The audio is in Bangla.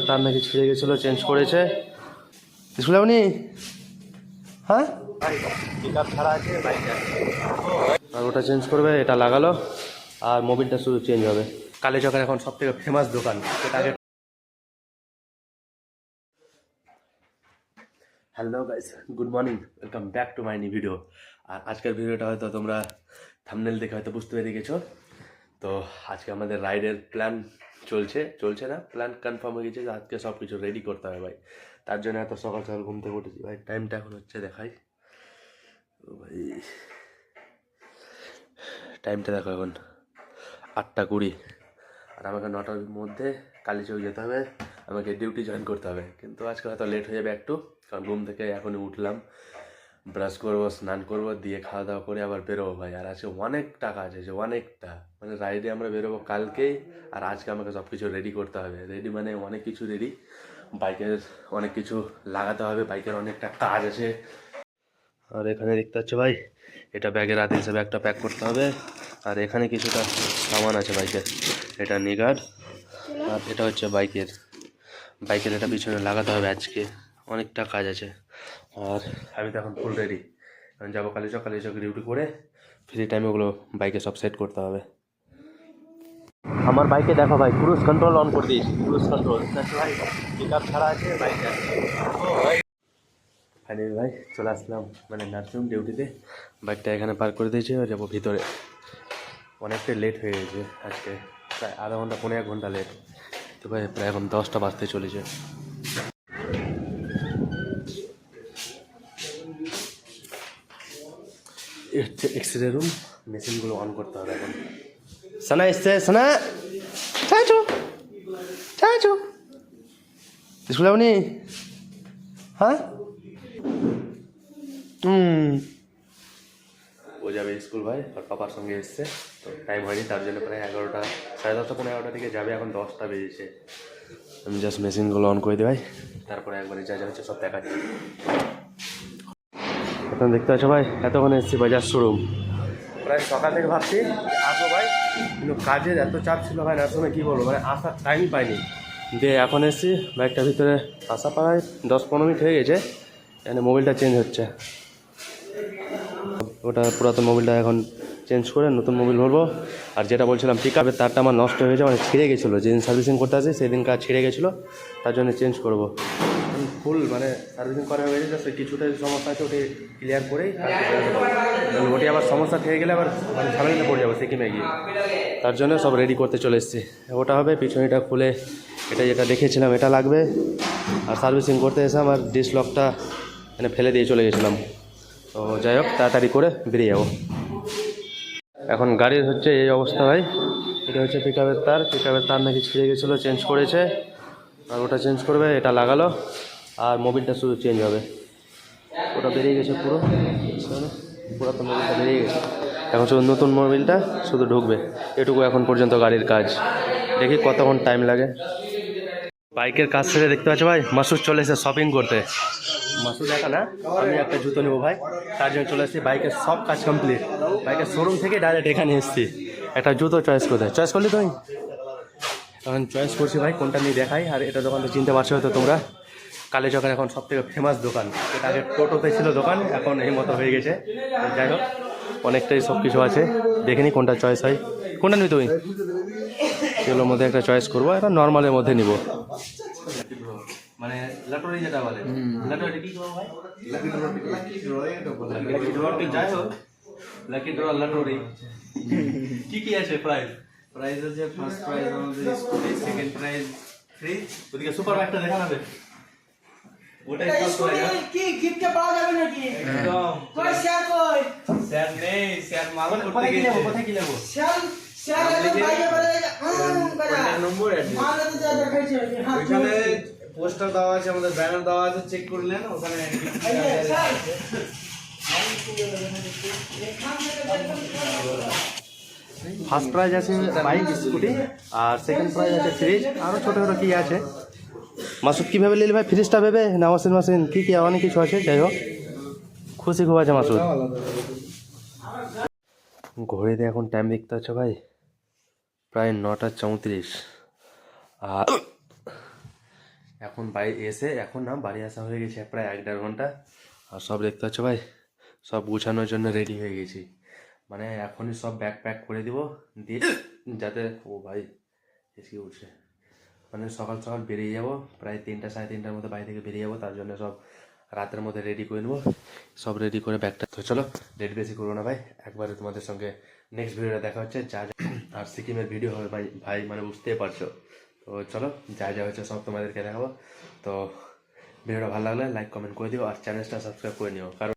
তার নাকি ছিঁড়ে গেছিলো, চেঞ্জ করেছে। স্কুলে আপনি হ্যাঁ পিকআপ ছাড়া আছে বাইকে, আর ওটা চেঞ্জ করবে, এটা লাগালো আর মোবিলটা শুধু চেঞ্জ হবে। কালীচকের এখন সব থেকে ফেমাস দোকান সেটাকে। Hello guys, good morning, welcome back to my new video. আর আজকের ভিডিওটা হয়তো তোমরা থাম্বনেল দেখে হয়তো বুঝতে পেরে গেছো। তো আজকে আমাদের রাইডের প্ল্যান চলছে না, প্ল্যান কনফার্ম হয়ে গেছে যে আজকে সব কিছু রেডি করতে হবে ভাই। তার জন্য এত সকাল সকাল ঘুম থেকে উঠেছি ভাই। টাইমটা এখন হচ্ছে দেখাই ভাই, টাইমটা দেখো এখন 8:20, আর আমাকে 9টার মধ্যে কালীচক যেতে হবে, আমাকে ডিউটি জয়েন করতে হবে। কিন্তু আজকে হয়তো লেট হয়ে যাবে একটু, কারণ ঘুম থেকে এখনই উঠলাম, ব্রাশ করবো, স্নান করবো, দিয়ে খাওয়া দাওয়া করে আবার বেরোবো ভাই। আর আজকে অনেকটা কাজ আছে, অনেকটা, মানে রাইডে আমরা বেরোবো কালকেই, আর আজকে আমাকে সব কিছু রেডি করতে হবে। রেডি মানে অনেক কিছু রেডি, বাইকের অনেক কিছু লাগাতে হবে, বাইকের অনেকটা কাজ আছে। আর এখানে দেখতে পাচ্ছ ভাই, এটা ব্যাগের হাত হিসেবে একটা প্যাক করতে হবে। আর এখানে কিছুটা সামান আছে বাইকের, এটা নিগার্ড, আর এটা হচ্ছে বাইকের এটা পিছনে লাগাতে হবে। আজকে অনেকটা কাজ আছে, আর আমি তো এখন ফুল রেডি, কারণ যাবো কালীচক ডিউটি করে ফ্রি টাইমে ওগুলো বাইকে সব সেট করতে হবে। আমার বাইকে দেখো ভাই, ক্রুজ কন্ট্রোল অন করে দিয়েছি, ক্রুজ কন্ট্রোল ভাই, পিকআপ ছাড়া আছে বাইকে। ফাইনালি ভাই চলে আসলাম মানে নার্সিং ডিউটিতে, বাইকটা এখানে পার্ক করে দিয়েছি আর যাবো ভিতরে। অনেকটাই লেট হয়ে গেছে আজকে, প্রায় আধা ঘন্টা 1.5 ঘন্টা লেট। তো ভাই প্রায় এখন 10টা বাজতে চলেছে। হচ্ছে এক্সরে রুম, মেশিনগুলো অন করতে হবে এখন। সানা এসছে, সানা চাচু স্কুলে আপনি হ্যাঁ ও যাবে স্কুল ভাই, আর পাপার সঙ্গে এসছে, তো টাইম হয়নি, তার জন্য প্রায় 11টা, 10:30, 11:30 থেকে যাবে, এখন 10টা বেজেছে। আমি জাস্ট মেশিনগুলো অন করে দিই ভাই, তারপরে একবারে যা যা হচ্ছে সব দেখা যায়। এখন দেখতে পাচ্ছ ভাই, এতক্ষণ এসেছি বাজার শোরুম, প্রায় সকাল থেকে ভাবছি আসবো ভাই, কিন্তু কাজের এত চাপ ছিল ভাই, নার্সিংহোমে কী বলবো, মানে আসার টাইমই পাইনি। দিয়ে এখন এসেছি, বাইকটার ভিতরে আসা প্রায় 10-15 মিনিট হয়ে গেছে। এখানে মোবিলটা চেঞ্জ হচ্ছে, ওটা পুরাতন মোবিলটা এখন চেঞ্জ করে নতুন মোবিল ভরবো। আর যেটা বলছিলাম পিকআপের তারটা আমার নষ্ট হয়েছে, মানে ছিঁড়ে গেছিলো, যেদিন সার্ভিসিং করতে আসে সেদিন কাজ ছিঁড়ে গেছিলো, তার জন্য চেঞ্জ করবো। ফুল মানে সার্ভিসিং করা হয়ে গেছে, সে কিছুটা সমস্যা আছে, ওটি ক্লিয়ার করেই ওটি আবার সমস্যা থেকে গেলে আবার মানে ঝামেলাতে পড়ে যাবো সিকিমে গিয়ে, তার জন্য সব রেডি করতে চলে এসেছি। ওটা হবে, পিছনেটা খুলে এটা যেটা দেখেছিলাম এটা লাগবে। আর সার্ভিসিং করতে এসে আমার ডিস লকটা মানে ফেলে দিয়ে চলে গেছিলাম, তো যাই হোক তাড়াতাড়ি করে বেরিয়ে যাবো। এখন গাড়ির হচ্ছে এই অবস্থা ভাই, এটা হচ্ছে পিকআপের তার নাকি ছিঁড়ে গেছিলো, চেঞ্জ করেছে, আর ওটা চেঞ্জ করবে, এটা লাগালো, আর মোবিলটা শুধু চেঞ্জ হবে। ওটা বেরিয়ে গেছে পুরাতন মোবিলটা বেরিয়ে গেছে, এখন শুধু নতুন মোবিলটা শুধু ঢুকবে। এটুকু এখন পর্যন্ত গাড়ির কাজ, দেখি কতক্ষণ টাইম লাগে। বাইকের কাজ ছেড়ে দেখতে পাচ্ছ ভাই, মাসুদ চলে এসে শপিং করতে। মাসুদ একা না, আমি একটা জুতো নেবো ভাই, তার জন্য চলে এসেছি। বাইকের সব কাজ কমপ্লিট, বাইকের শোরুম থেকে ডাইরেক্ট এখানে এসেছি একটা জুতো চয়েস করতে। চয়েস করলি তুমি? এখন চয়েস করছি ভাই, কোনটা নিয়ে দেখাই। আর এটা দোকান তো চিনতে পারছো হয়তো তোমরা, কালীচকের এখন সব থেকে ফেমাস দোকান। এটা আগে টোটোতে ছিল দোকান, এখন এই মতো হয়ে গেছে। যাই হোক অনেকটাই সব কিছু আছে, দেখে নি কোনটা চয়েস হয়। কোনটা নিবি তুমি? সেগুলোর মধ্যে একটা চয়েস করবো, এটা নর্মালের মধ্যে নিব, মানে লাটোরি যেটা বলে। লাটোরি কি করবো ভাই? লাকি ড্র, যাই হোক লাকি ড্র লাটোরি। কি কি আছে প্রাইস? প্রাইস আছে, ফার্স্ট প্রাইস আমাদের স্কুটি, সেকেন্ড প্রাইস ফ্রি। ওদিকে সুপার বাইকটা দেখা যাবে, ওটাই কি গিফটে পাওয়া যাবে নাকি? একদম কই শেয়ার নেই, শেয়ার মাল করতে গিয়ে কোথায় কি নেব? শেয়ার এর বাইরে বলে কন্টাক্ট নম্বর মাল তো যা দেখাইছে ওখানে পোস্টার দেওয়া আছে, আমাদের ব্যানার দেওয়া আছে, চেক করলেন ওখানে। ফার্স্ট প্রাইজ আছে বাইক স্কুটি, আর সেকেন্ড প্রাইজ আছে ফ্রিজ, আরও ছোটো ছোটো কী আছে। মাসুদ কীভাবে নিলি ভাই? ফ্রিজটা ভেবে না ওয়াশিং কী কী অনেক কিছু আছে। যাই হোক খুশি খুব আছে মাসুদ। ঘড়িতে এখন টাইম দেখতে হচ্ছে ভাই প্রায় 9:34। আর এখন বাড়ি এসে এখন না বাড়ি আসা হয়ে গেছে প্রায় 1-1.5 ঘন্টা। আর সব দেখতে পাচ্ছ ভাই, সব গুছানোর জন্য রেডি হয়ে গেছি। মানে এখনই সব ব্যাগ প্যাক করে দিব, দিয়ে যাতে ও ভাই এসে উঠছে, মানে সকাল সকাল বেরিয়ে যাব, প্রায় 3টা 3:30টার মধ্যে বাড়ি থেকে বেরিয়ে যাবো। তার জন্য সব রাতের মধ্যে রেডি করে নেবো, সব রেডি করে ব্যাগটা। তো চলো লেট বেশি করবো না ভাই, একবারে তোমাদের সঙ্গে নেক্সট ভিডিওটা দেখা হচ্ছে। যা যা আর সিকিমের ভিডিও হবে ভাই ভাই মানে বুঝতেই পারছো। তো চলো যা যা হচ্ছে সব তোমাদেরকে দেখাবো। তো ভিডিওটা ভালো লাগলে লাইক কমেন্ট করে দিও আর চ্যানেলটা সাবস্ক্রাইব করে নিও, কারণ